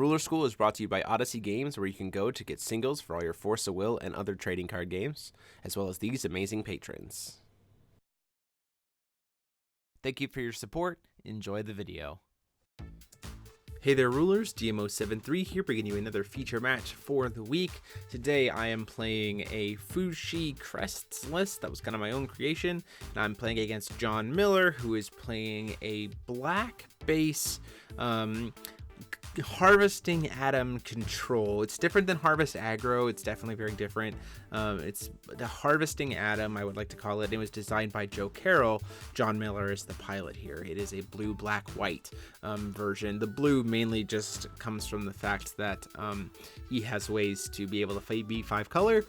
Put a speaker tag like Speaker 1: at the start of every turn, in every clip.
Speaker 1: Ruler School is brought to you by Odyssey Games, where you can go to get singles for all your Force of Will and other trading card games, as well as these amazing patrons. Thank you for your support. Enjoy the video. Hey there, Rulers. DMO73 here, bringing you another feature match for the week. Today I am playing a Fu Xi Crests list. That was kind of my own creation. And I'm playing against John Miller, who is playing a black base Harvesting Atom control. It's different than Harvest Aggro. It's definitely very different. It's the Harvesting Atom, I would like to call it. It was designed by Joe Karel. John Miller is the pilot here. It is a blue, black, white version. The blue mainly just comes from the fact that he has ways to be able to be 5 color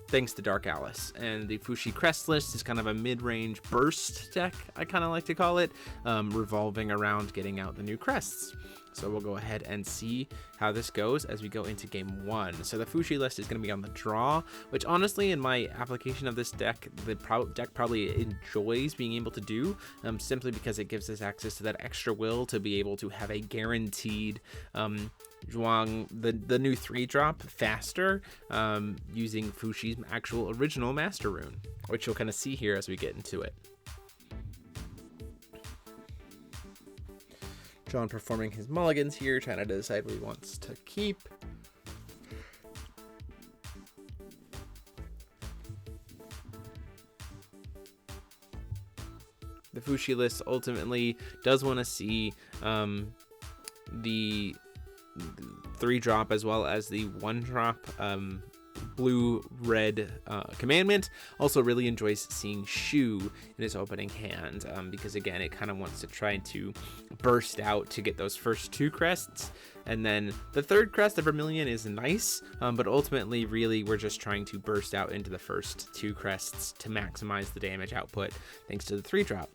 Speaker 1: thanks to Dark Alice. And the Fu Xi Crests list is kind of a mid-range burst deck, I kind of like to call it, revolving around getting out the new crests. So we'll go ahead and see how this goes as we go into game 1. So the Fu Xi list is going to be on the draw, which honestly in my application of this deck, the deck probably enjoys being able to do, simply because it gives us access to that extra will to be able to have a guaranteed Zhuang, the new 3-drop faster, using Fu Xi's actual original Master Rune, which you'll kind of see here as we get into it. John performing his mulligans here, trying to decide what he wants to keep. The Fu Xi list ultimately does want to see the 3-drop as well as the 1-drop blue-red commandment. Also really enjoys seeing Shu in his opening hand, because again it kind of wants to try to burst out to get those first 2 crests, and then the 3rd crest of Vermilion is nice, but ultimately really we're just trying to burst out into the first 2 crests to maximize the damage output thanks to the 3-drop.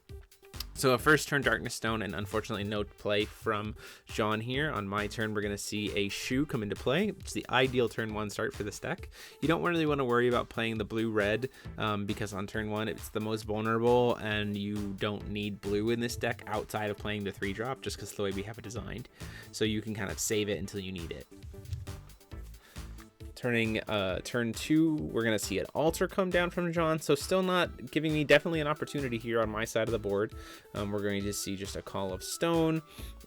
Speaker 1: So a first turn Darkness Stone, and unfortunately no play from John here. On my turn, we're going to see a Shu come into play. It's the ideal turn 1 start for this deck. You don't really want to worry about playing the blue-red, because on turn 1 it's the most vulnerable, and you don't need blue in this deck outside of playing the 3-drop, just because of the way we have it designed. So you can kind of save it until you need it. Turn 2, we're going to see an altar come down from John, so still not giving me definitely an opportunity here on my side of the board. We're going to see just a Call of Stone,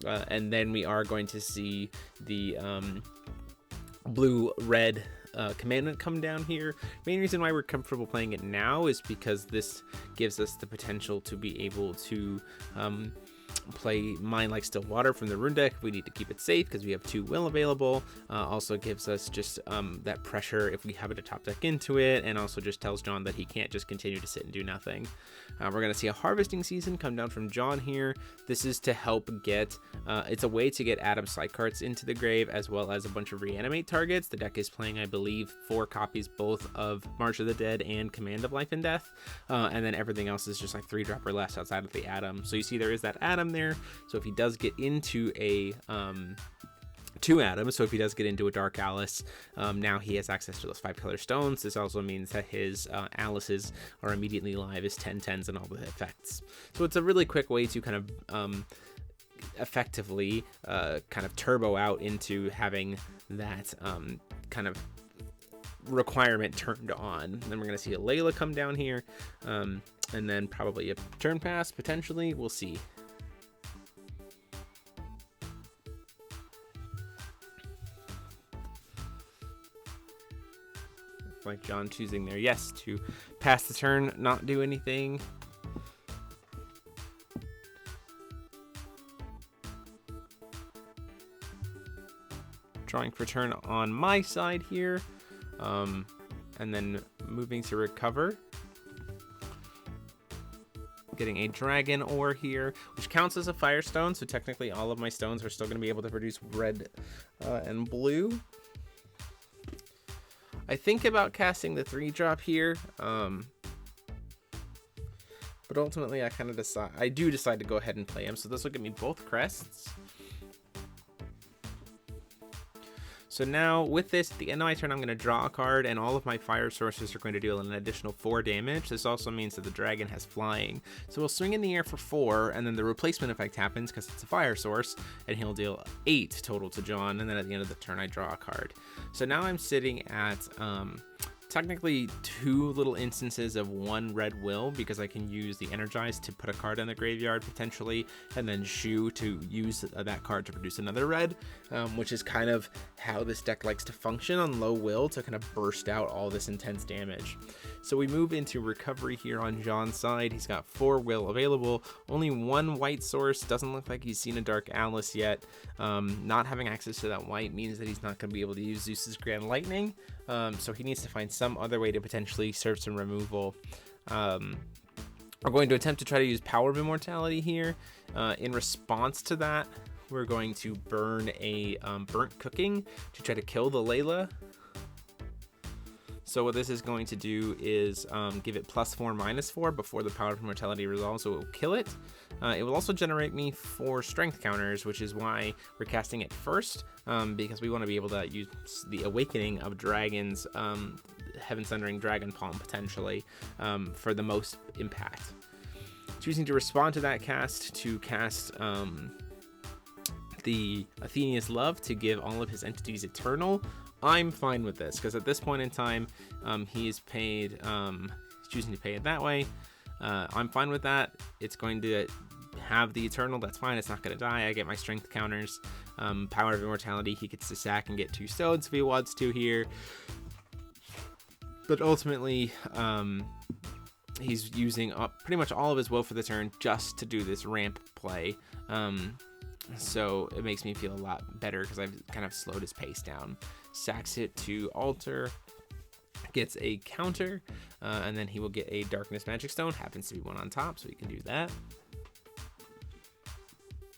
Speaker 1: and then we are going to see the blue-red commandment come down here. Main reason why we're comfortable playing it now is because this gives us the potential to be able to play Mind Like Still Water from the rune deck if we need to keep it safe, because we have 2 will available. Also gives us just that pressure if we have it to top deck into it, and also just tells John that he can't just continue to sit and do nothing. We're going to see a Harvesting Season come down from John here. This is to help get, it's a way to get Atom side cards into the grave, as well as a bunch of reanimate targets. The deck is playing, I believe, 4 copies both of March of the Dead and Command of Life and Death, and then everything else is just like 3-drop or less outside of the Atom. So you see there is that Atom there, so if he does get into a 2 atoms, so if he does get into a Dark Alice, now he has access to those 5 color stones. This also means that his Alices are immediately live as 10/10s and all the effects. So it's a really quick way to kind of effectively kind of turbo out into having that kind of requirement turned on. Then we're going to see a Layla come down here, and then probably a turn pass potentially. We'll see. Like John choosing there, yes, to pass the turn, not do anything. Drawing for turn on my side here, and then moving to recover. Getting a Dragon Ore here, which counts as a Firestone, so technically all of my stones are still going to be able to produce red and blue. I think about casting the 3-drop here, but ultimately I kind of decide, I do decide to go ahead and play him. So this will give me both crests. So now with this, at the end of my turn, I'm going to draw a card, and all of my fire sources are going to deal an additional 4 damage. This also means that the dragon has flying. So we'll swing in the air for 4, and then the replacement effect happens because it's a fire source, and he'll deal 8 total to John, and then at the end of the turn, I draw a card. So now I'm sitting at technically 2 little instances of 1 red will, because I can use the Energize to put a card in the graveyard potentially, and then Shu to use that card to produce another red, which is kind of how this deck likes to function on low will, to kind of burst out all this intense damage. So we move into recovery here on John's side. He's got 4 will available, only 1 white source. Doesn't look like he's seen a Dark Alice yet. Not having access to that white means that he's not going to be able to use Zeus's Grand Lightning, so he needs to find some other way to potentially serve some removal. We're going to attempt to try to use Power of Immortality here. In response to that, we're going to burn a Burnt Cooking to try to kill the Layla. So what this is going to do is give it +4/-4 before the Power of Immortality resolves, so it will kill it. It will also generate me 4 strength counters, which is why we're casting it first, because we want to be able to use the Awakening of Dragons, Heaven Sundering Dragon Palm potentially, for the most impact. Choosing to respond to that cast to cast the Athena's Love to give all of his entities Eternal. I'm fine with this, because at this point in time, he's paid, choosing to pay it that way. I'm fine with that. It's going to have the Eternal, that's fine, it's not going to die. I get my strength counters. Power of Immortality, he gets to sack and get 2 stones if he wants to here. But ultimately, he's using up pretty much all of his will for the turn just to do this ramp play. So it makes me feel a lot better because I've kind of slowed his pace down. Sacks it to altar, gets a counter, and then he will get a Darkness Magic Stone. Happens to be 1 on top, so he can do that.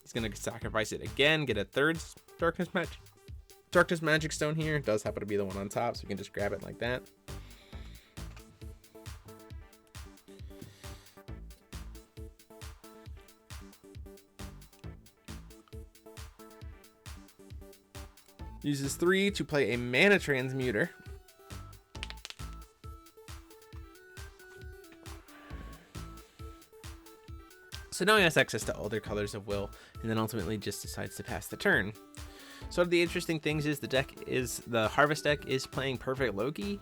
Speaker 1: He's going to sacrifice it again, get a 3rd Darkness Magic Stone here. It does happen to be the 1 on top, so you can just grab it like that. Uses 3 to play a Mana Transmuter. So now he has access to all their colors of will, and then ultimately just decides to pass the turn. So one of the interesting things is the Harvest deck is playing Perfect Loki,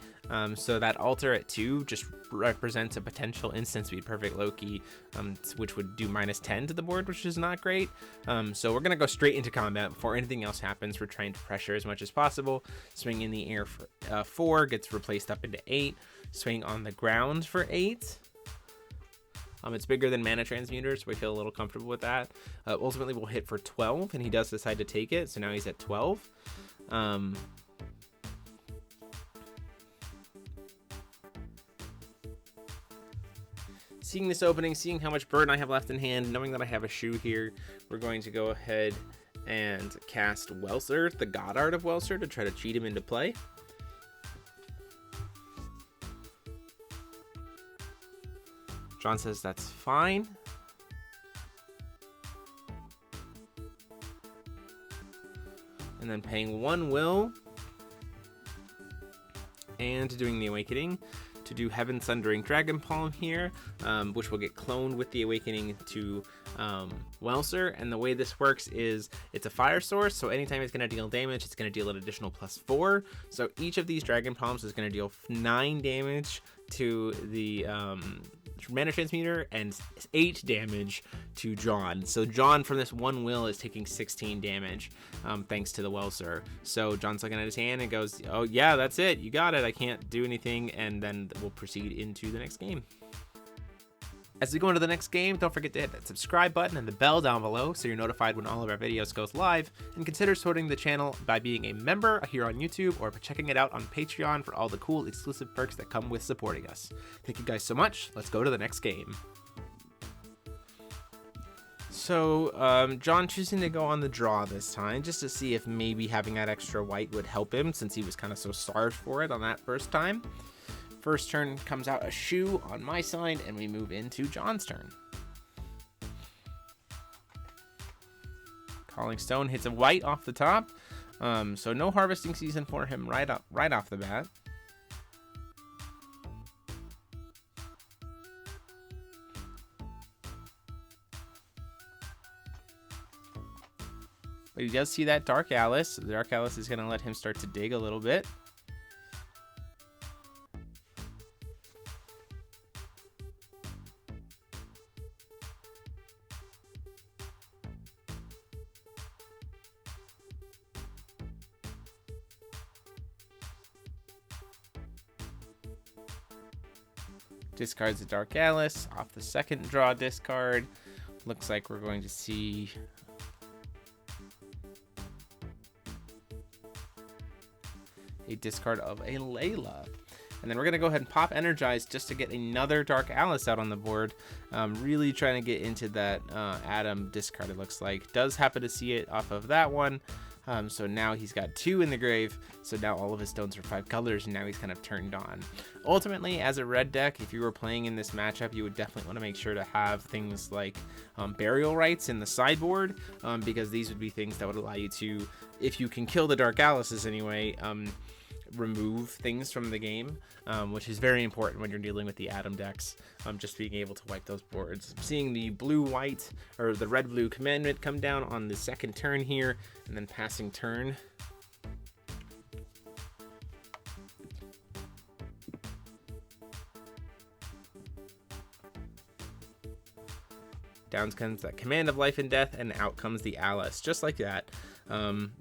Speaker 1: so that altar at 2 just represents a potential instant speed Perfect Loki, which would do -10 to the board, which is not great. So we're gonna go straight into combat before anything else happens. We're trying to pressure as much as possible. Swing in the air for 4, gets replaced up into 8. Swing on the ground for 8. It's bigger than Mana Transmuter, so we feel a little comfortable with that. Ultimately, we'll hit for 12, and he does decide to take it, so now he's at 12. Seeing this opening, seeing how much burn I have left in hand, knowing that I have a Shu here, we're going to go ahead and cast Welser, the God Art of Welser, to try to cheat him into play. John says that's fine. And then paying 1 will. And doing the Awakening to do Heaven Sundering Dragon Palm here, which will get cloned with the Awakening to Welser. And the way this works is it's a fire source, so anytime it's going to deal damage, it's going to deal an additional +4. So each of these Dragon Palms is going to deal 9 damage to the Mana Transmuter and 8 damage to John. So John from this 1 will is taking 16 damage thanks to the Welser. So John's looking at his hand and goes, oh yeah, that's it, you got it, I can't do anything, and then we'll proceed into the next game. As we go into the next game, don't forget to hit that subscribe button and the bell down below so you're notified when all of our videos goes live, and consider supporting the channel by being a member here on YouTube or by checking it out on Patreon for all the cool exclusive perks that come with supporting us. Thank you guys so much. Let's go to the next game. So John choosing to go on the draw this time just to see if maybe having that extra white would help him, since he was kind of so starved for it on that first time. First turn comes out a Shu on my side, and we move into John's turn. Calling Stone hits a white off the top. So no harvesting season for him right off the bat. But he does see that Dark Alice. So the Dark Alice is going to let him start to dig a little bit. Discards the Dark Alice off the second draw discard. Looks like we're going to see a discard of a Layla. And then we're going to go ahead and pop Energize just to get another Dark Alice out on the board. Really trying to get into that Adam discard, it looks like. Does happen to see it off of that one. So now he's got 2 in the grave. So now all of his stones are 5 colors, and now he's kind of turned on. Ultimately, as a red deck, if you were playing in this matchup, you would definitely want to make sure to have things like Burial Rites in the sideboard, because these would be things that would allow you to, if you can kill the Dark Alices anyway, remove things from the game, which is very important when you're dealing with the Adam decks, just being able to wipe those boards. Seeing the blue-white, or the red-blue commandment come down on the second turn here, and then passing turn. Down comes that Command of Life and Death, and out comes the Alice, just like that.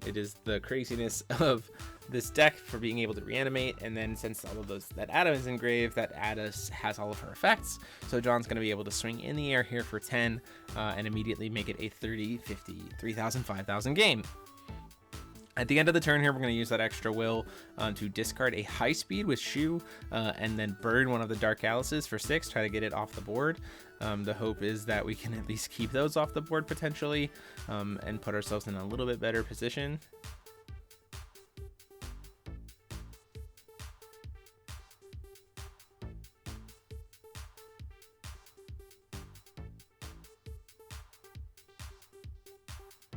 Speaker 1: It is the craziness of this deck for being able to reanimate, and then since all of those that Adam is engraved, that Alice has all of her effects, so John's going to be able to swing in the air here for 10 and immediately make it a 30, 50, 3,000, 5,000 game. At the end of the turn here, we're going to use that extra will to discard a high speed with Shu, and then burn one of the Dark Alices for 6, try to get it off the board. The hope is that we can at least keep those off the board potentially, and put ourselves in a little bit better position.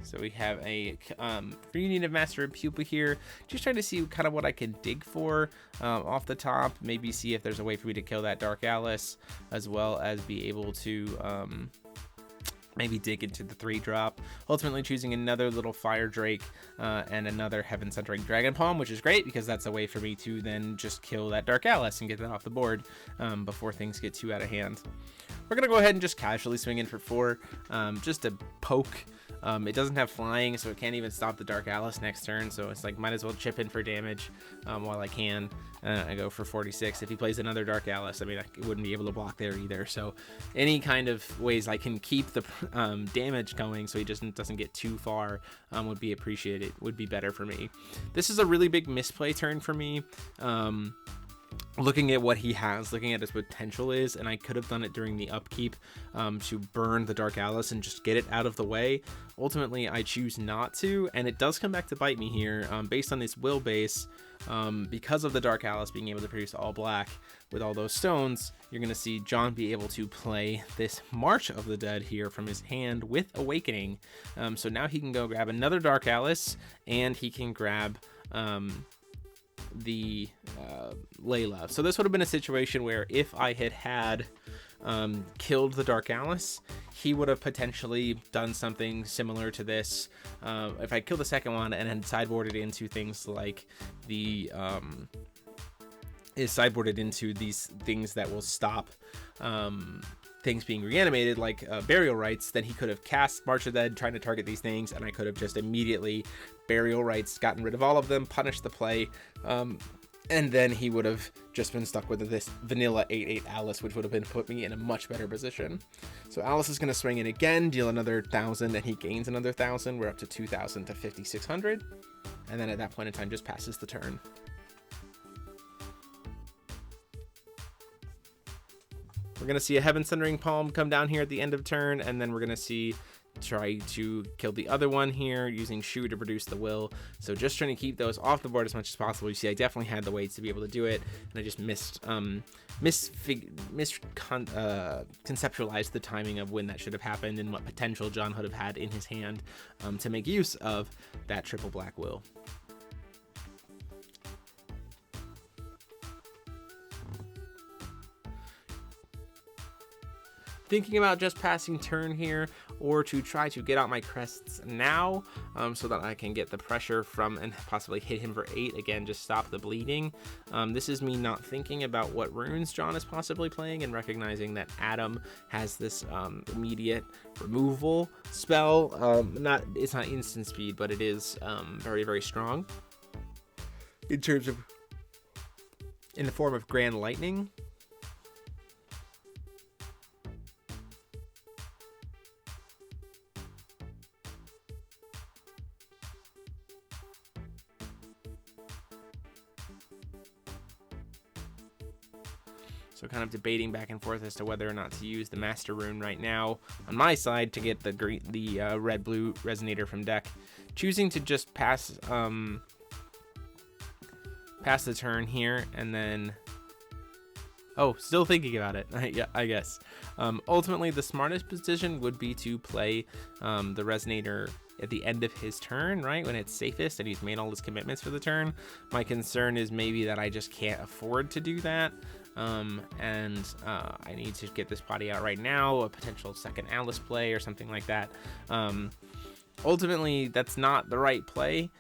Speaker 1: So we have a Reunion of Master and Pupa here. Just trying to see kind of what I can dig for off the top. Maybe see if there's a way for me to kill that Dark Alice, as well as be able to maybe dig into the 3-drop. Ultimately choosing another little Fire Drake and another Heaven Centering Dragon Palm, which is great because that's a way for me to then just kill that Dark Alice and get that off the board before things get too out of hand. We're going to go ahead and just casually swing in for 4, just to poke. It doesn't have flying, so it can't even stop the Dark Alice next turn, so it's like might as well chip in for damage while I can. I go for 46. If he plays another Dark Alice, I mean, I wouldn't be able to block there either, so any kind of ways I can keep the damage going so he just doesn't get too far would be appreciated, would be better for me. This is a really big misplay turn for me. Looking at what he has, looking at his potential is, and I could have done it during the upkeep to burn the Dark Alice and just get it out of the way. Ultimately, I choose not to, and it does come back to bite me here based on this will base. Because of the Dark Alice being able to produce all black with all those stones, you're going to see John be able to play this March of the Dead here from his hand with Awakening. So now he can go grab another Dark Alice, and he can grab the Layla. So this would have been a situation where if I had killed the Dark Alice, he would have potentially done something similar to this. If I killed the second one and then sideboarded into things like the is sideboarded into these things that will stop things being reanimated, like Burial Rites, then he could have cast March of the Dead trying to target these things, and I could have just immediately Burial Rites, gotten rid of all of them, punished the play, and then he would have just been stuck with this vanilla 8/8 Alice, which would have put me in a much better position. So Alice is going to swing in again, deal another 1,000, and he gains another 1,000. We're up to 2,000 to 5,600, and then at that point in time just passes the turn. We're going to see a Heaven Sundering Palm come down here at the end of turn, and then we're going to see try to kill the other one here using Shu to produce the will. So just trying to keep those off the board as much as possible. You see, I definitely had the weights to be able to do it, and I just conceptualized the timing of when that should have happened and what potential John would have had in his hand to make use of that triple black will. Thinking about just passing turn here, or to try to get out my crests now, so that I can get the pressure from and possibly hit him for 8 again, just stop the bleeding. This is me not thinking about what runes John is possibly playing and recognizing that Adam has this immediate removal spell. It's not instant speed, but it is very, very strong in terms of in the form of Grand Lightning. So kind of debating back and forth as to whether or not to use the Master Rune right now on my side to get the red-blue Resonator from deck. Choosing to just pass the turn here, and then... Oh, still thinking about it. Yeah, I guess. Ultimately, the smartest position would be to play the Resonator at the end of his turn, right? When it's safest and he's made all his commitments for the turn. My concern is maybe that I just can't afford to do that. I need to get this body out right now, a potential second Alice play or something like that. Ultimately, that's not the right play,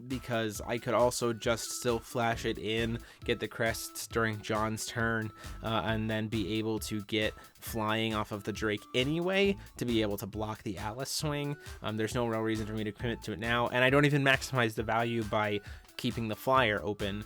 Speaker 1: because I could also just still flash it in, get the crests during John's turn, and then be able to get flying off of the Drake anyway to be able to block the Alice swing. There's no real reason for me to commit to it now, and I don't even maximize the value by keeping the flyer open.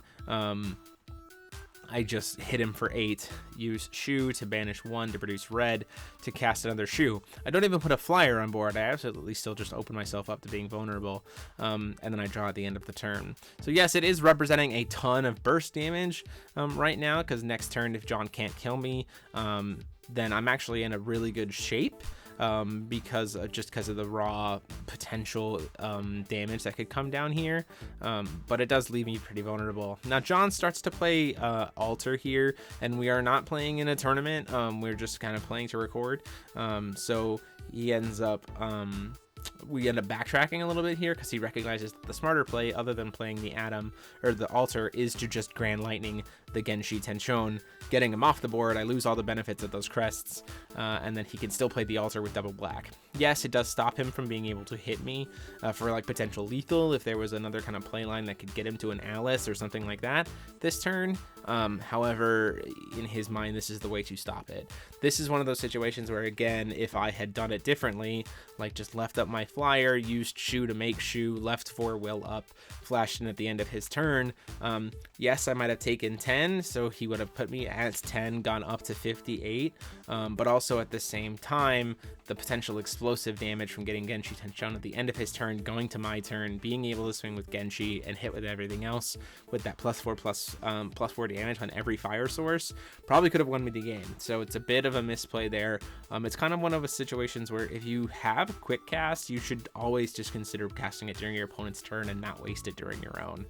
Speaker 1: I just hit him for 8, use Shu to banish 1 to produce red, to cast another Shu. I don't even put a flyer on board. I absolutely still just open myself up to being vulnerable, and then I draw at the end of the turn. So yes, it is representing a ton of burst damage right now, because next turn, if John can't kill me, then I'm actually in a really good shape. Because of the raw potential damage that could come down here, but it does leave me pretty vulnerable. Now John starts to play Altar here, and we are not playing in a tournament. We're just kind of playing to record, so he ends up we end up backtracking a little bit here because he recognizes that the smarter play, other than playing the Atom or the Altar, is to just Grand Lightning the Genshi Tenshon, getting him off the board. I lose all the benefits of those crests, and then he can still play the Altar with double black. Yes, it does stop him from being able to hit me for like potential lethal if there was another kind of play line that could get him to an Alice or something like that this turn. However, in his mind, this is the way to stop it. This is one of those situations where, again, if I had done it differently, like just left up my flyer, used Shu to make Shu, left 4 will up, flashed in at the end of his turn, yes, I might have taken 10, so he would have put me at 10, gone up to 58, but also at the same time, the potential explosive damage from getting Genshi Tenshon at the end of his turn, going to my turn, being able to swing with Genshi and hit with everything else with that +4 damage on every fire source, probably could have won me the game. So it's a bit of a misplay there. It's kind of one of those situations where if you have quick cast, you should always just consider casting it during your opponent's turn and not waste it during your own.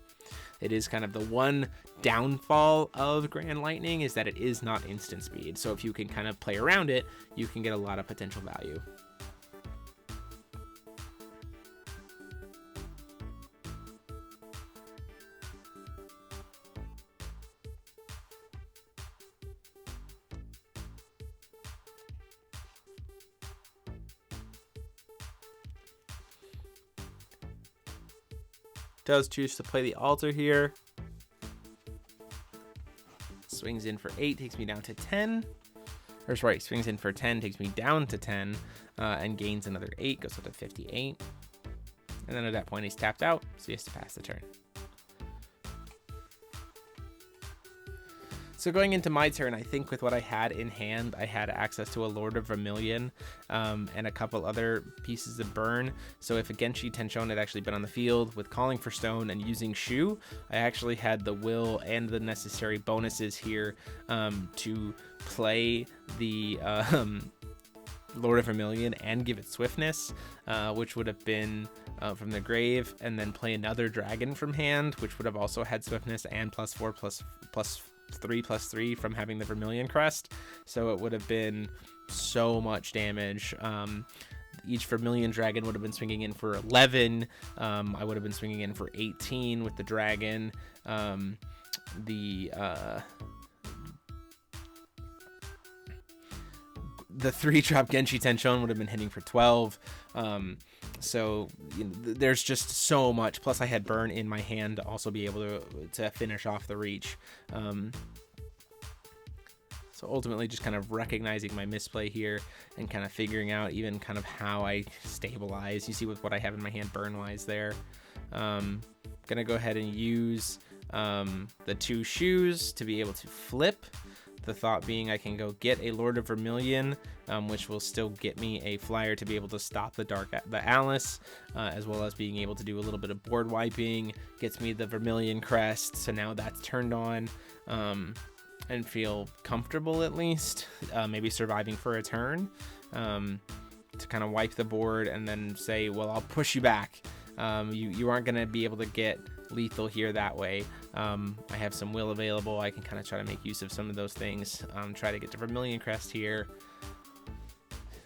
Speaker 1: It is kind of the one downfall of Grand Lightning, is that it is not instant speed. So if you can kind of play around it, you can get a lot of potential value. Does choose to play the Altar here. Swings in for 8, takes me down to 10. Or sorry, swings in for 10, takes me down to 10, and gains another 8, goes up to 58. And then at that point, he's tapped out, so he has to pass the turn. So going into my turn, I think with what I had in hand, I had access to a Lord of Vermilion and a couple other pieces of burn. So if a Genshi Tenshon had actually been on the field with Calling for Stone and using Shu, I actually had the will and the necessary bonuses here to play the Lord of Vermilion and give it swiftness, which would have been from the grave, and then play another dragon from hand, which would have also had swiftness and +4/+3/+3 from having the Vermilion Crest. So it would have been so much damage. Each Vermilion dragon would have been swinging in for 11. I would have been swinging in for 18 with the dragon. The 3-drop Genshi Tenshon would have been hitting for 12. So there's just so much. Plus I had burn in my hand to also be able to finish off the reach. So ultimately just kind of recognizing my misplay here and kind of figuring out even kind of how I stabilize. You see with what I have in my hand burn-wise there. Gonna go ahead and use the 2 shoes to be able to flip. The thought being I can go get a Lord of Vermilion, which will still get me a flyer to be able to stop the Alice, as well as being able to do a little bit of board wiping. Gets me the Vermilion Crest, so now that's turned on. And feel comfortable at least, maybe surviving for a turn, to kind of wipe the board and then say, well, I'll push you back. You aren't going to be able to get lethal here that way. I have some will available. I can kind of try to make use of some of those things. Try to get to Vermilion Crest here.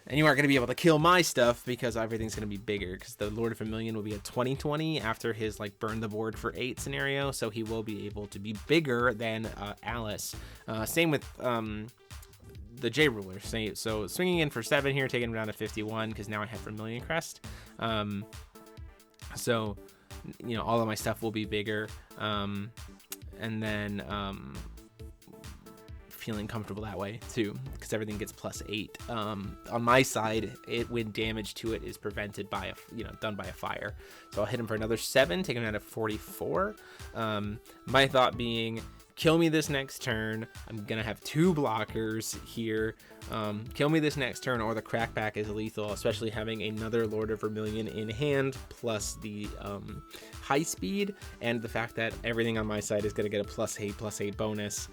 Speaker 1: And you aren't going to be able to kill my stuff because everything's going to be bigger, because the Lord of Vermilion will be a 20/20 after his like burn the board for 8 scenario, so he will be able to be bigger than Alice. Same with the J ruler. So swinging in for 7 here, taking him down to 51 because now I have Vermilion Crest. So all of my stuff will be bigger, and then feeling comfortable that way too, because everything gets +8. On my side, when damage to it is prevented by done by a fire. So I'll hit him for another 7, take him down to 44. My thought being, kill me this next turn. I'm gonna have 2 blockers here. Kill me this next turn, or the crackback is lethal, especially having another Lord of Vermilion in hand, plus the high speed, and the fact that everything on my side is gonna get a +8/+8 bonus,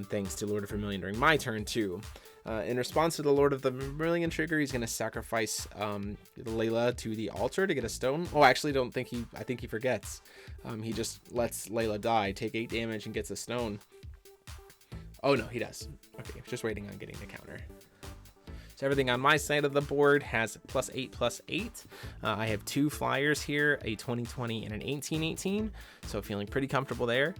Speaker 1: thanks to Lord of Vermilion during my turn too. In response to the Lord of the Vermilion trigger, he's gonna sacrifice Layla to the altar to get a stone. Oh, actually, I think he forgets. He just lets Layla die, take 8 damage, and gets a stone. Oh no, he does. Okay, just waiting on getting the counter. So everything on my side of the board has +8/+8. I have 2 flyers here, a 20/20 and an 18/18. So feeling pretty comfortable there.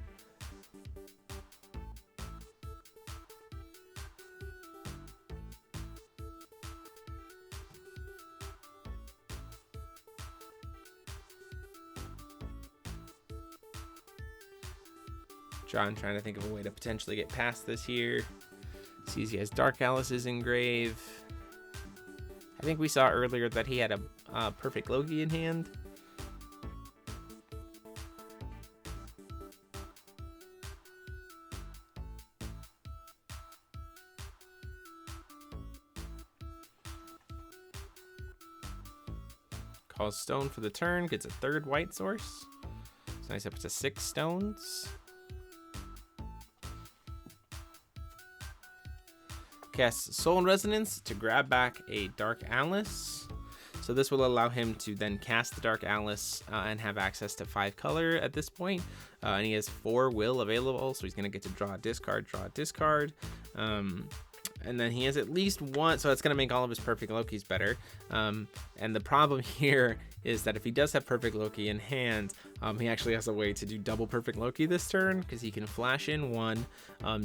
Speaker 1: John trying to think of a way to potentially get past this here. Sees he has Dark Alice's in grave. I think we saw earlier that he had a Perfect Loki in hand. Calls stone for the turn, gets a 3rd white source. So nice up to 6 stones. Casts Soul and Resonance to grab back a Dark Alice. So this will allow him to then cast the Dark Alice and have access to 5 color at this point. And he has 4 will available, so he's going to get to draw a discard. And then he has at least 1, so that's going to make all of his Perfect Lokis better. And the problem here is that if he does have Perfect Loki in hand, he actually has a way to do double Perfect Loki this turn, because he can flash in 1,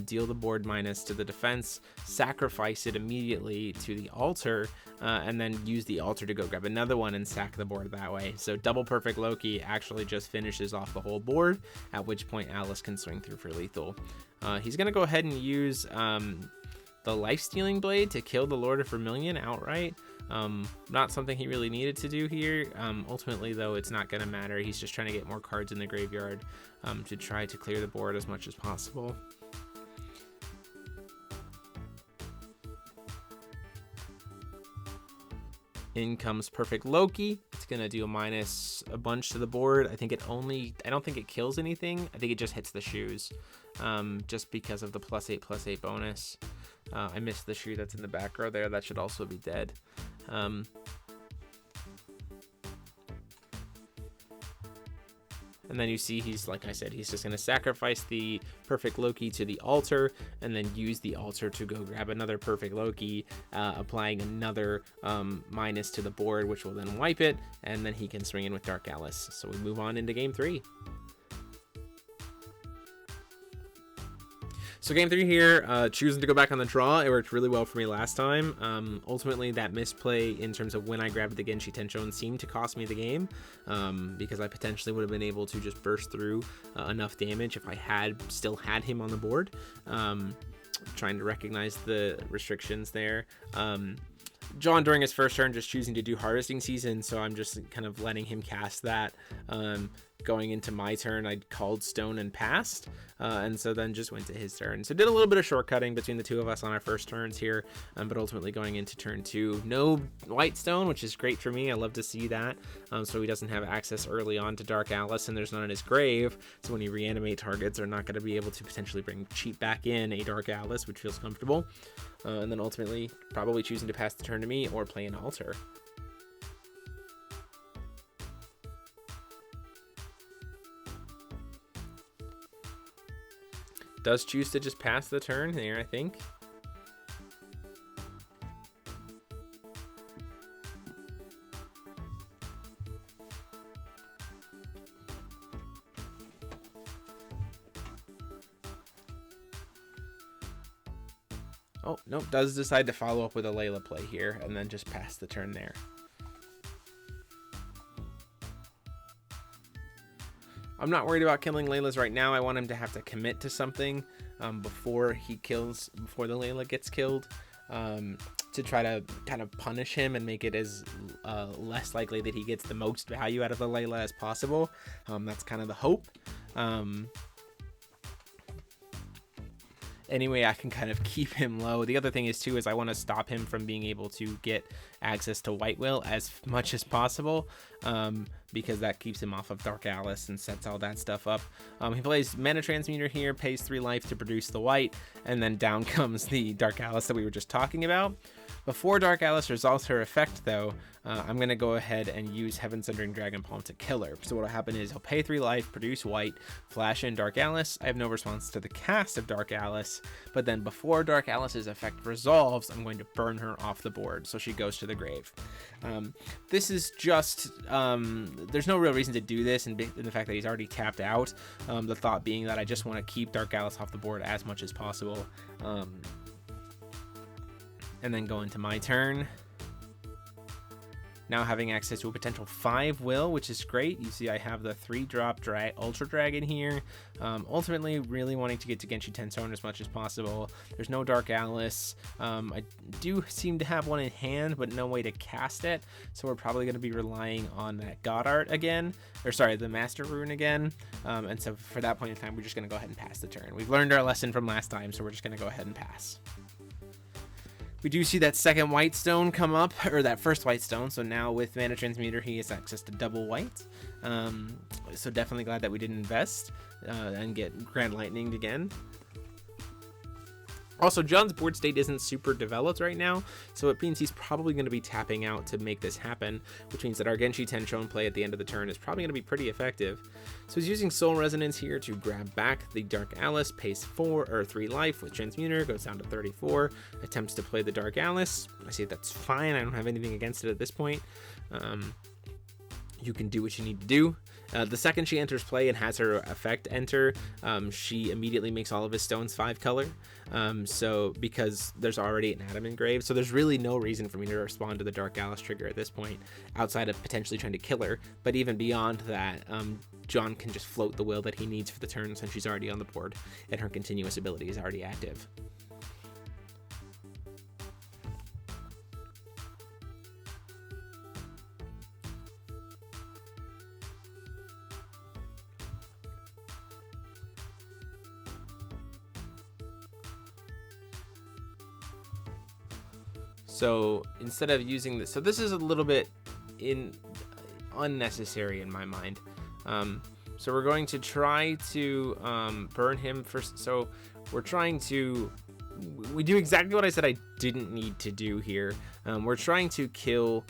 Speaker 1: deal the board minus to the defense, sacrifice it immediately to the altar, and then use the altar to go grab another one and sack the board that way. So double Perfect Loki actually just finishes off the whole board, at which point Alice can swing through for lethal. He's going to go ahead and use the Life-Stealing Blade to kill the Lord of Vermilion outright. Not something he really needed to do here. Ultimately, though, it's not going to matter. He's just trying to get more cards in the graveyard to try to clear the board as much as possible. In comes Perfect Loki. It's going to do a minus a bunch to the board. I don't think it kills anything. I think it just hits the shoes, just because of the +8/+8 bonus. I missed the shoe that's in the back row there. That should also be dead. And then you see he's, like I said, he's just going to sacrifice the perfect Loki to the altar and then use the altar to go grab another perfect Loki, applying another minus to the board, which will then wipe it, and then he can swing in with Dark Alice. So we move on into game 3. So game 3 here, choosing to go back on the draw. It worked really well for me last time. Ultimately, that misplay in terms of when I grabbed the Genshi Tenshon seemed to cost me the game, because I potentially would have been able to just burst through enough damage if I had still had him on the board. Trying to recognize the restrictions there. John, during his first turn, just choosing to do Harvesting Season, so I'm just kind of letting him cast that. Going into my turn, I called Stone and passed, and so then just went to his turn. So did a little bit of shortcutting between the two of us on our first turns here, but ultimately going into turn 2, no White Stone, which is great for me. I love to see that. So he doesn't have access early on to Dark Alice, and there's none in his grave, so when he reanimate targets, are not going to be able to potentially bring cheap back in a Dark Alice, which feels comfortable. And then ultimately probably choosing to pass the turn to me or play an altar. Does choose to just pass the turn there, I think. Oh, nope, does decide to follow up with a Layla play here and then just pass the turn there. I'm not worried about killing Laylas right now. I want him to have to commit to something before the Layla gets killed, to try to kind of punish him and make it as less likely that he gets the most value out of the Layla as possible. That's kind of the hope. Anyway, I can kind of keep him low. The other thing is too, is I want to stop him from being able to get access to White Will as much as possible, because that keeps him off of Dark Alice and sets all that stuff up. He plays Mana Transmuter here, pays 3 life to produce the white, and then down comes the Dark Alice that we were just talking about. Before Dark Alice resolves her effect, though, I'm going to go ahead and use Heaven Sundering Dragon Palm to kill her. So what will happen is he'll pay 3 life, produce white, flash in Dark Alice. I have no response to the cast of Dark Alice, but then before Dark Alice's effect resolves, I'm going to burn her off the board, so she goes to the grave. This is just, there's no real reason to do this, and the fact that he's already tapped out. The thought being that I just want to keep Dark Alice off the board as much as possible. And then go into my turn. Now having access to a potential 5 will, which is great. You see I have the 3-drop Ultra Dragon here. Ultimately really wanting to get to Genshi Tenshon as much as possible. There's no Dark Alice. I do seem to have one in hand, but no way to cast it. So we're probably going to be relying on that God Art again. Or sorry, the Master Rune again. And so for that point in time, we're just going to go ahead and pass the turn. We've learned our lesson from last time, so we're just going to go ahead and pass. We do see that second White Stone come up, or that first White Stone, so now with Mana Transmuter he has access to double white. So definitely glad that we didn't invest and get Grand Lightning again. Also, John's board state isn't super developed right now, so it means he's probably going to be tapping out to make this happen, which means that our Genshi Tenshon play at the end of the turn is probably going to be pretty effective. So he's using Soul Resonance here to grab back the Dark Alice, pays 3 life with Transmuter, goes down to 34, attempts to play the Dark Alice. I see that's fine, I don't have anything against it at this point. You can do what you need to do. The second she enters play and has her effect enter, she immediately makes all of his stones 5 color. So because there's already an Adam engraved, so there's really no reason for me to respond to the Dark Alice trigger at this point, outside of potentially trying to kill her. But even beyond that, John can just float the will that he needs for the turn since she's already on the board and her continuous ability is already active. So instead of using this, so this is a little bit unnecessary in my mind. So we're going to try to burn him first. So we're trying to we do exactly what I said I didn't need to do here. We're trying to kill,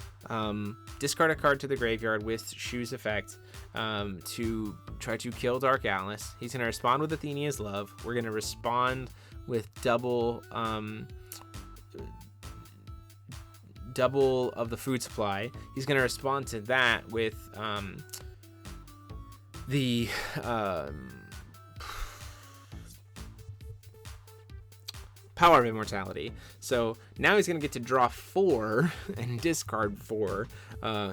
Speaker 1: discard a card to the graveyard with Shu's effect to try to kill Dark Alice. He's going to respond with Athenia's Love. We're going to respond with double of the food supply. He's going to respond to that with the Power of Immortality. So now he's going to get to draw 4 and discard 4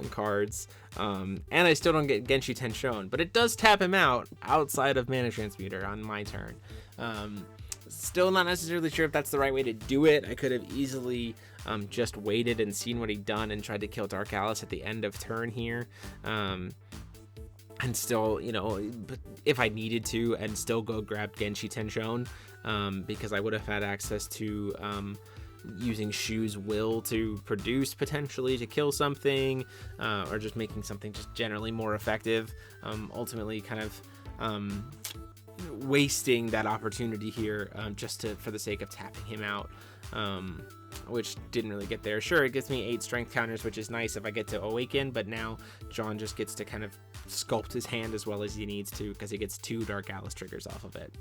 Speaker 1: cards. And I still don't get Genshi Tenshon, but it does tap him out outside of Mana Transmuter on my turn. Still not necessarily sure if that's the right way to do it. I could have easily just waited and seen what he'd done and tried to kill Dark Alice at the end of turn here. And still, if I needed to, and still go grab Genshi Tenshon, because I would have had access to using Shu's will to produce potentially to kill something, or just making something just generally more effective. Ultimately, kind of wasting that opportunity here just for the sake of tapping him out, which didn't really get there. Sure, it gives me 8 strength counters, which is nice if I get to awaken, but now John just gets to kind of sculpt his hand as well as he needs to, because he gets 2 Dark Alice triggers off of it.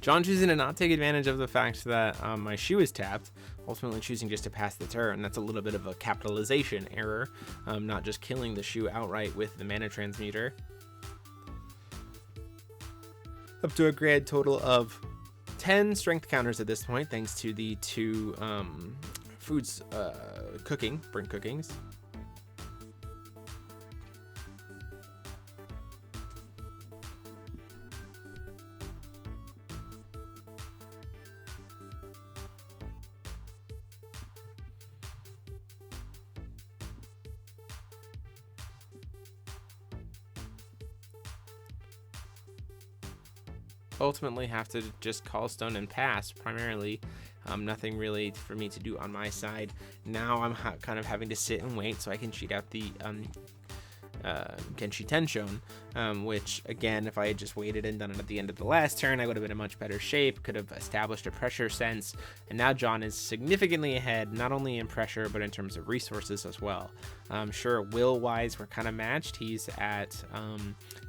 Speaker 1: John choosing to not take advantage of the fact that my Shu is tapped, ultimately choosing just to pass the turn. That's a little bit of a capitalization error, not just killing the Shu outright with the Mana Transmuter. Up to a grand total of 10 strength counters at this point, thanks to the 2 foods burnt cookings. Ultimately have to just call stone and pass primarily. Nothing really for me to do on my side. Now I'm kind of having to sit and wait so I can cheat out the Genshi Tenshon, which again, if I had just waited and done it at the end of the last turn, I would have been in much better shape, could have established a pressure sense, and now John is significantly ahead, not only in pressure but in terms of resources as well. Sure, will wise we're kind of matched. He's at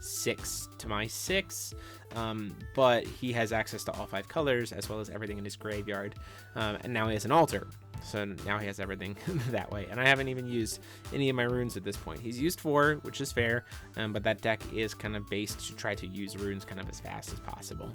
Speaker 1: 6 to my 6, but he has access to all 5 colors as well as everything in his graveyard, and now he has an altar, so now he has everything that way. And I haven't even used any of my runes at this point. He's used 4, which is fair, but that deck is kind of based to try to use runes kind of as fast as possible.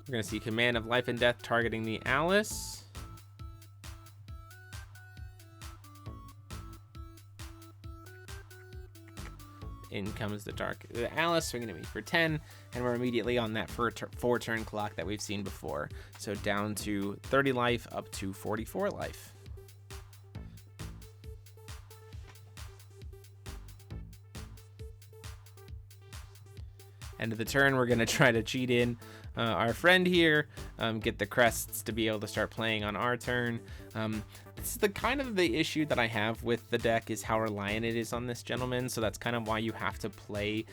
Speaker 1: We're going to see Command of Life and Death targeting the Alice. In comes the Alice, swinging at me for 10, and we're immediately on that 4-turn clock that we've seen before. So down to 30 life, up to 44 life. End of the turn, we're going to try to cheat in our friend here, get the crests to be able to start playing on our turn. This is the kind of the issue that I have with the deck, is how reliant it is on this gentleman. So that's kind of why you have to play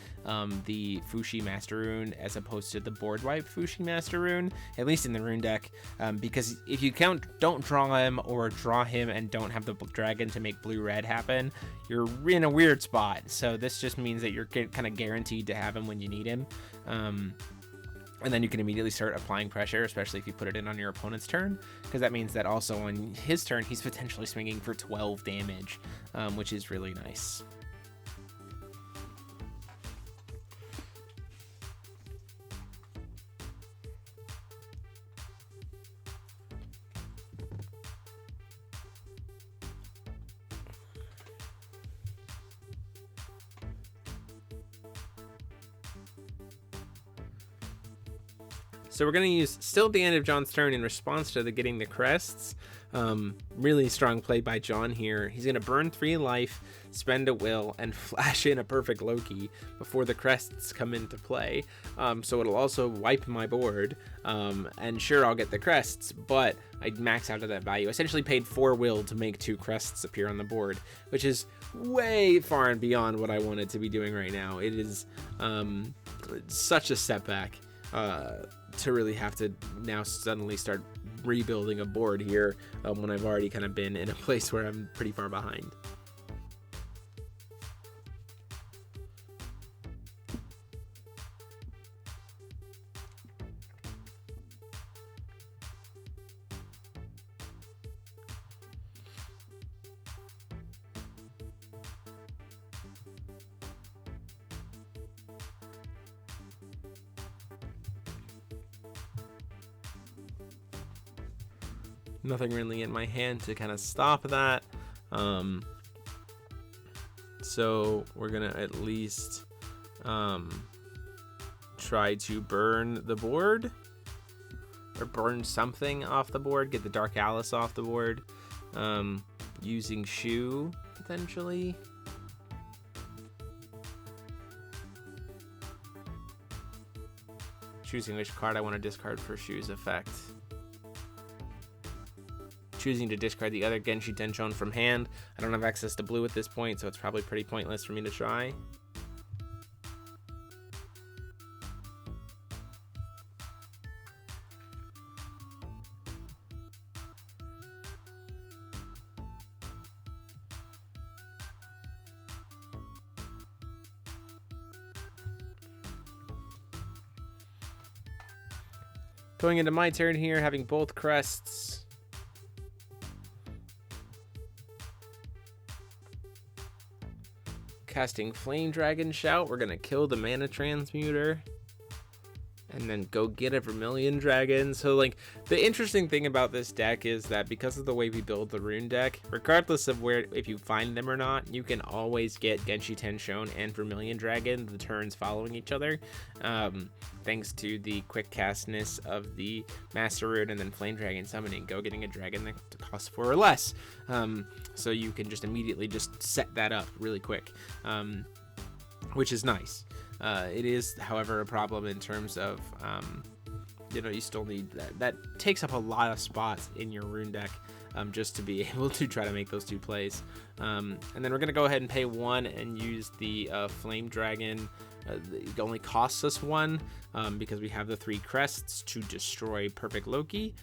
Speaker 1: the Fu Xi Master Rune as opposed to the board wipe Fu Xi Master Rune, at least in the rune deck, because if you don't draw him, or draw him and don't have the dragon to make blue-red happen, you're in a weird spot. So this just means that you're kind of guaranteed to have him when you need him. And then you can immediately start applying pressure, especially if you put it in on your opponent's turn, because that means that also on his turn, he's potentially swinging for 12 damage, which is really nice. So we're going to use, still at the end of John's turn, in response to the getting the crests. Really strong play by John here. He's going to burn 3 life, spend a will, and flash in a perfect Loki before the crests come into play. So it'll also wipe my board. And sure, I'll get the crests, but I'd max out of that value. I essentially paid 4 will to make 2 crests appear on the board, which is way far and beyond what I wanted to be doing right now. It is such a setback to really have to now suddenly start rebuilding a board here when I've already kind of been in a place where I'm pretty far behind. Nothing really in my hand to kind of stop that. So we're gonna at least try to burn the board, or burn something off the board, get the Dark Alice off the board, using Shu potentially. Choosing which card I want to discard for Shu's effect. Choosing to discard the other Genshi Tenshon from hand. I don't have access to blue at this point, so it's probably pretty pointless for me to try. Going into my turn here, having both crests. Casting Flame Dragon Shout. We're gonna kill the Mana Transmuter and then go get a Vermilion Dragon. So like, the interesting thing about this deck is that because of the way we build the rune deck, regardless of where, if you find them or not, you can always get Genshi Tenshon and Vermilion Dragon the turns following each other, thanks to the quick castness of the Master Rune and then Flame Dragon summoning. Go getting a dragon that costs 4 or less, so you can just immediately just set that up really quick, which is nice. It is, however, a problem in terms of, you still need that. That takes up a lot of spots in your rune deck, just to be able to try to make those 2 plays. And then we're going to go ahead and pay 1 and use the Flame Dragon. It only costs us 1 because we have the 3 crests to destroy Perfect Loki.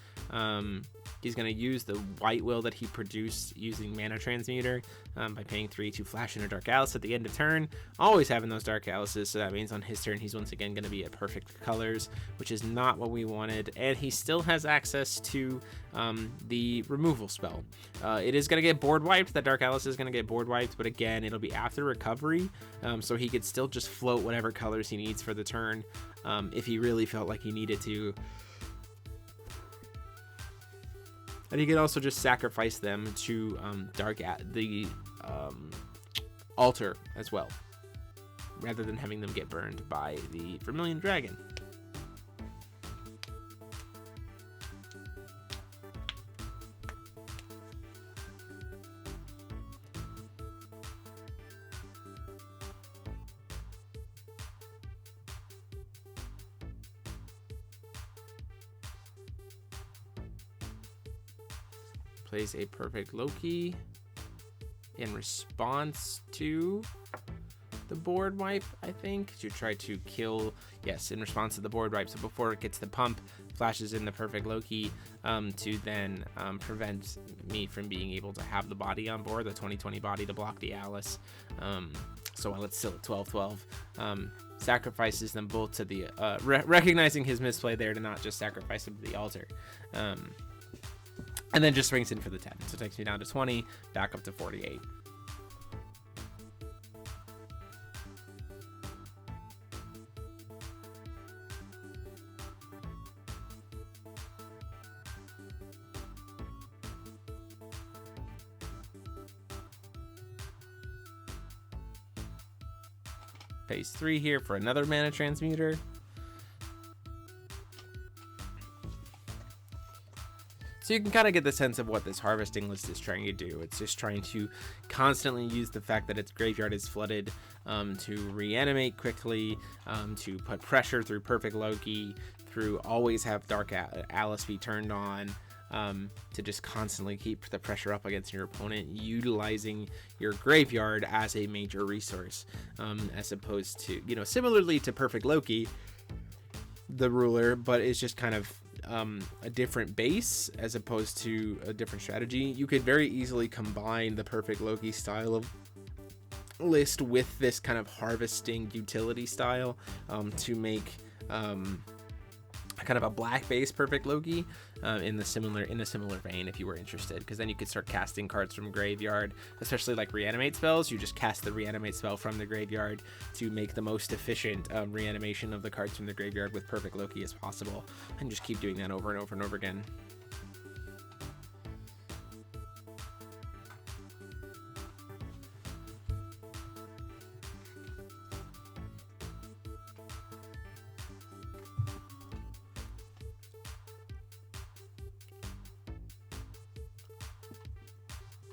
Speaker 1: He's going to use the white will that he produced using Mana Transmuter by paying 3 to flash in a Dark Alice at the end of turn. Always having those Dark Alices, so that means on his turn he's once again going to be at perfect colors, which is not what we wanted. And he still has access to the removal spell. It is going to get board wiped. That Dark Alice is going to get board wiped, but again, it'll be after recovery, so he could still just float whatever colors he needs for the turn if he really felt like he needed to. And he could also just sacrifice them to the altar as well, rather than having them get burned by the Vermilion Dragon. Plays a Perfect Loki in response to the board wipe, I think, to try to kill, yes, in response to the board wipe. So before it gets the pump, flashes in the Perfect Loki to then prevent me from being able to have the body on board, the 2020 body, to block the Alice. So while it's still at 12-12, sacrifices them both to the, recognizing his misplay there to not just sacrifice them to the altar. And then just swings in for the 10. So it takes me down to 20, back up to 48. Phase 3 here for another Mana Transmuter. So you can kind of get the sense of what this harvesting list is trying to do. It's just trying to constantly use the fact that its graveyard is flooded to reanimate quickly, to put pressure through Perfect Loki, through always have Dark Alice be turned on, to just constantly keep the pressure up against your opponent, utilizing your graveyard as a major resource, as opposed to, similarly to Perfect Loki, the ruler, but it's just kind of a different base as opposed to a different strategy. You could very easily combine the Perfect Loki style of list with this kind of harvesting utility style to make kind of a black base Perfect Loki in a similar vein, if you were interested, because then you could start casting cards from graveyard, especially like reanimate spells. You just cast the reanimate spell from the graveyard to make the most efficient reanimation of the cards from the graveyard with Perfect Loki as possible, and just keep doing that over and over and over again.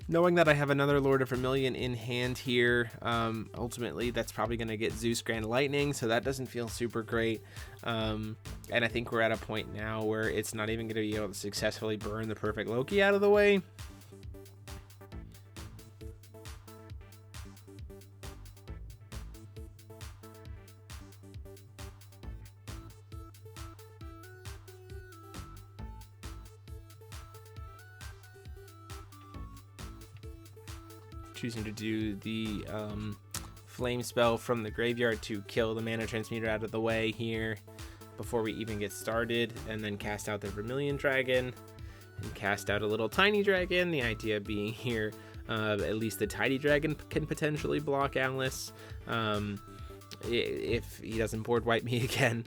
Speaker 1: Knowing that I have another Lord of Vermilion in hand here, ultimately that's probably going to get Zeus Grand Lightning, so that doesn't feel super great. And I think we're at a point now where it's not even going to be able to successfully burn the Perfect Loki out of the way. Choosing to do the flame spell from the graveyard to kill the mana transmuter out of the way here before we even get started, and then cast out the Vermilion Dragon and cast out a little tiny dragon. The idea being here, at least the tiny dragon can potentially block Alice if he doesn't board wipe me again.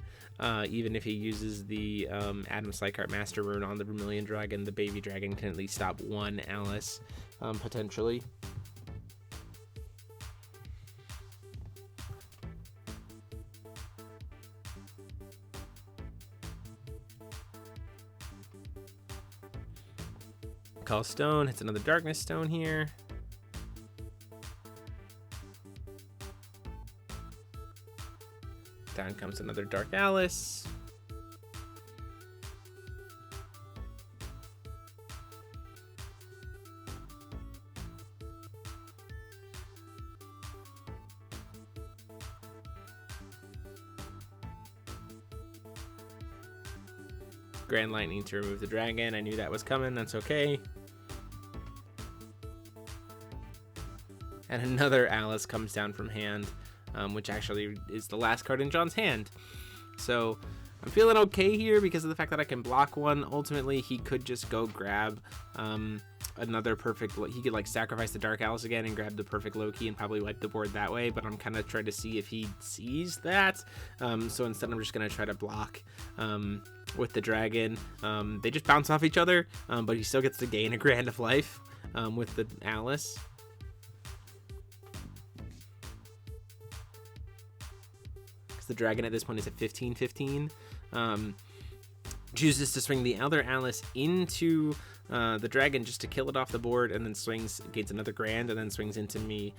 Speaker 1: Even if he uses the Adam Slycart Master Rune on the Vermilion Dragon, the baby dragon can at least stop one Alice potentially. Call Stone, hits another Darkness Stone here. Down comes another Dark Alice. Grand Lightning to remove the dragon. I knew that was coming. That's okay. And another Alice comes down from hand, which actually is the last card in John's hand. So I'm feeling okay here because of the fact that I can block one. Ultimately, he could just go grab another perfect. He could like sacrifice the Dark Alice again and grab the Perfect Loki and probably wipe the board that way. But I'm kind of trying to see if he sees that. So instead, I'm just gonna try to block with the dragon. They just bounce off each other, but he still gets to gain a grand of life with the Alice. The dragon at this point is at 15-15. Chooses to swing the other Alice into the dragon just to kill it off the board, and then swings, gains another grand, and then swings into me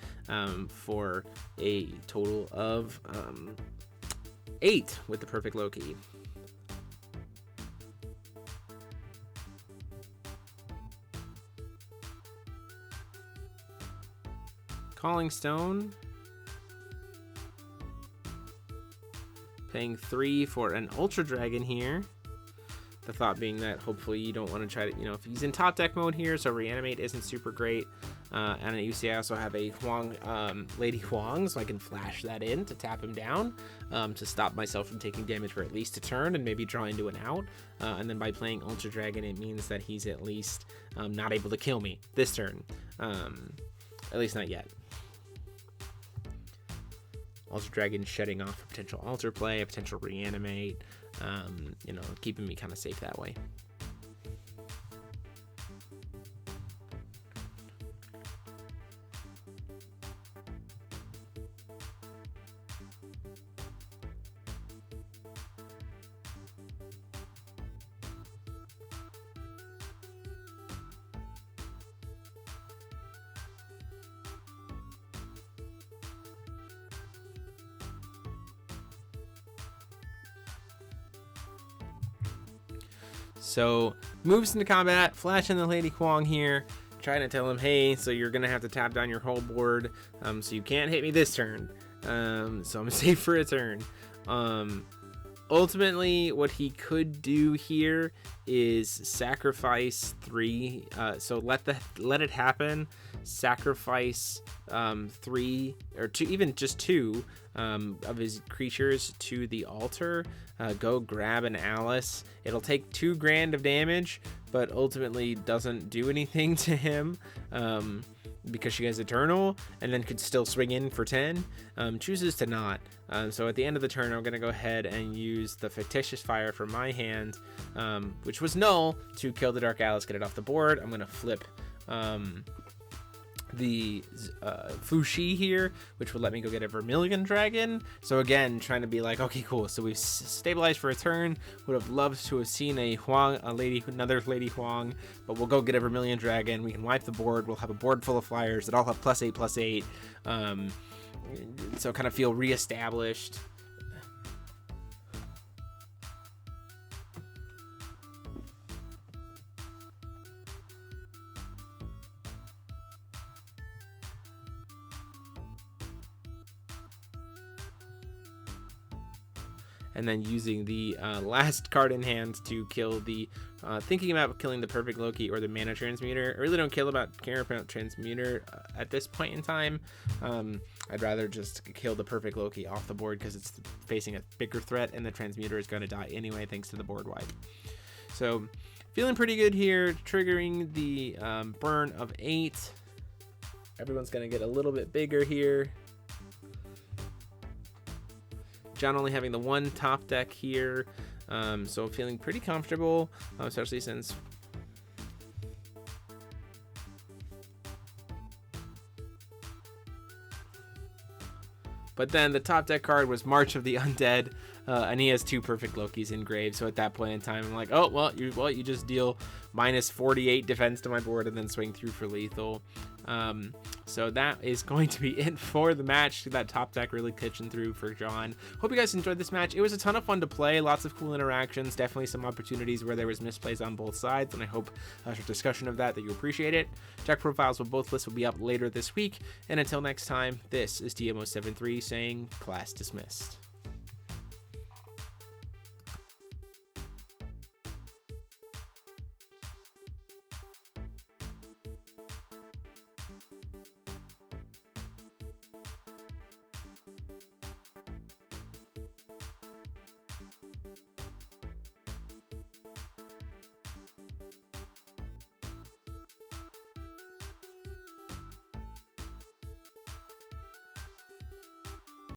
Speaker 1: for a total of 8 with the Perfect Loki. Calling Stone. Paying 3 for an Ultra Dragon here. The thought being that hopefully you don't want to try to, if he's in top deck mode here, so Reanimate isn't super great. And you see I also have a Huang, Lady Huang, so I can flash that in to tap him down to stop myself from taking damage for at least a turn and maybe draw into an out. And then by playing Ultra Dragon, it means that he's at least not able to kill me this turn. At least not yet. Ultra Dragon shutting off a potential altar play, a potential reanimate, keeping me kind of safe that way. So moves into combat, flashing the Lady Kwong here, trying to tell him, hey, so you're gonna have to tap down your whole board, so you can't hit me this turn. So I'm safe for a turn. Ultimately, what he could do here is sacrifice 3. So let it happen. Sacrifice 3 or 2, even just 2 of his creatures to the altar. Go grab an Alice. It'll take 2 grand of damage, but ultimately doesn't do anything to him. Because she has Eternal, and then could still swing in for 10, chooses to not. So at the end of the turn, I'm going to go ahead and use the Fictitious Fire from my hand, which was null, to kill the Dark Alice, get it off the board. I'm going to flip the Fu Xi here, which will let me go get a Vermilion Dragon. So again, trying to be like, okay, cool. So we've stabilized for a turn. Would have loved to have seen another Lady Huang, but we'll go get a Vermilion Dragon. We can wipe the board. We'll have a board full of flyers that all have +8/+8. So kind of feel reestablished. And then using the last card in hand to kill the, thinking about killing the Perfect Loki or the Mana Transmuter. I really don't care about Transmuter at this point in time. I'd rather just kill the Perfect Loki off the board because it's facing a bigger threat, and the Transmuter is going to die anyway thanks to the board wipe. So feeling pretty good here, triggering the burn of 8. Everyone's going to get a little bit bigger here. John only having the 1 top deck here, so feeling pretty comfortable, especially since but then the top deck card was March of the Undead, and he has 2 Perfect Lokis engraved. So at that point in time, I'm like, oh well, you just deal -48 defense to my board and then swing through for lethal. So that is going to be it for the match. That top deck really pitching through for John. Hope you guys enjoyed this match. It was a ton of fun to play. Lots of cool interactions. Definitely some opportunities where there was misplays on both sides, and I hope after discussion of that you appreciate it. Deck profiles of both lists will be up later this week. And until next time, this is DMO73 saying class dismissed.